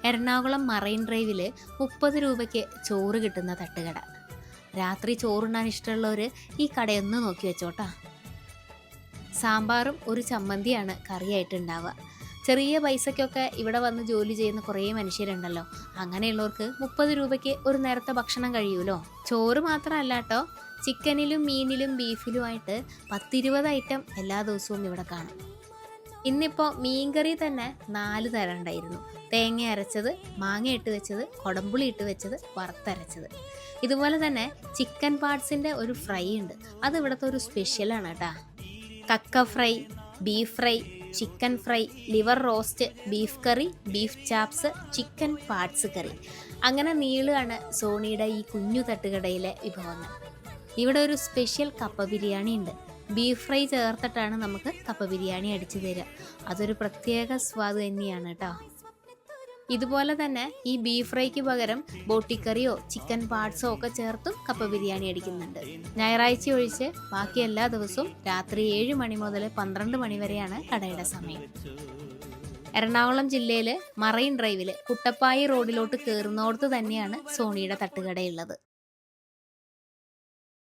Ernakulam marine ഡ്രൈവിൽ 30 രൂപയ്ക്ക് ചോറ് കിട്ടുന്ന തട്ടുകട. രാത്രി ചോറുണ്ണാൻ ഇഷ്ടമുള്ളവർ ഈ കടയൊന്ന് നോക്കി വെച്ചോട്ടാ. സാമ്പാറും ഒരു ചമ്മന്തിയാണ് കറിയായിട്ട് ഉണ്ടാവുക. ചെറിയ പൈസയ്ക്കൊക്കെ ഇവിടെ വന്ന് ജോലി ചെയ്യുന്ന കുറേ മനുഷ്യരുണ്ടല്ലോ. അങ്ങനെയുള്ളവർക്ക് 30 രൂപയ്ക്ക് ഒരു നേരത്തെ ഭക്ഷണം കഴിയൂലോ. ചോറ് മാത്രമല്ല കേട്ടോ, ചിക്കനിലും മീനിലും ബീഫിലുമായിട്ട് 10-20 ഐറ്റം എല്ലാ ദിവസവും ഇവിടെ കാണും. ഇന്നിപ്പോൾ മീൻകറി തന്നെ 4 തരം ഉണ്ടായിരുന്നു. തേങ്ങ അരച്ചത്, മാങ്ങ ഇട്ട് വെച്ചത്, കൊടമ്പുളി ഇട്ട് വെച്ചത്, വറുത്തരച്ചത്. ഇതുപോലെ തന്നെ ചിക്കൻ പാർട്സിൻ്റെ ഒരു ഫ്രൈ ഉണ്ട്. അത് ഇവിടുത്തെ ഒരു സ്പെഷ്യലാണ് കേട്ടോ. കക്ക fry, beef fry, chicken fry, liver roast, beef curry, beef chops, chicken parts curry. അങ്ങനെ നീളുകയാണ് സോണിയുടെ ഈ കുഞ്ഞു തട്ടുകടയിലെ വിഭവങ്ങൾ. ഇവിടെ ഒരു സ്പെഷ്യൽ കപ്പ ബിരിയാണി ഉണ്ട്. ബീഫ് ഫ്രൈ ചേർത്തിട്ടാണ് നമുക്ക് കപ്പ ബിരിയാണി അടിച്ചു തരിക. അതൊരു പ്രത്യേക സ്വാദ് തന്നെയാണ് കേട്ടോ. ഇതുപോലെ തന്നെ ഈ ബീഫ് ഫ്രൈക്ക് പകരം ബോട്ടിക്കറിയോ ചിക്കൻ പാർട്സോ ഒക്കെ ചേർത്തും കപ്പ ബിരിയാണി അടിക്കുന്നുണ്ട്. ഞായറാഴ്ച ഒഴിച്ച് ബാക്കി എല്ലാ ദിവസവും രാത്രി 7 മണി മുതൽ 12 മണി വരെയാണ് കടയുടെ സമയം. എറണാകുളം ജില്ലയിൽ മറൈൻ ഡ്രൈവിൽ കുട്ടപ്പായി റോഡിലോട്ട് കയറുന്നോടത്ത് തന്നെയാണ് സോണിയുടെ തട്ടുകടയുള്ളത്.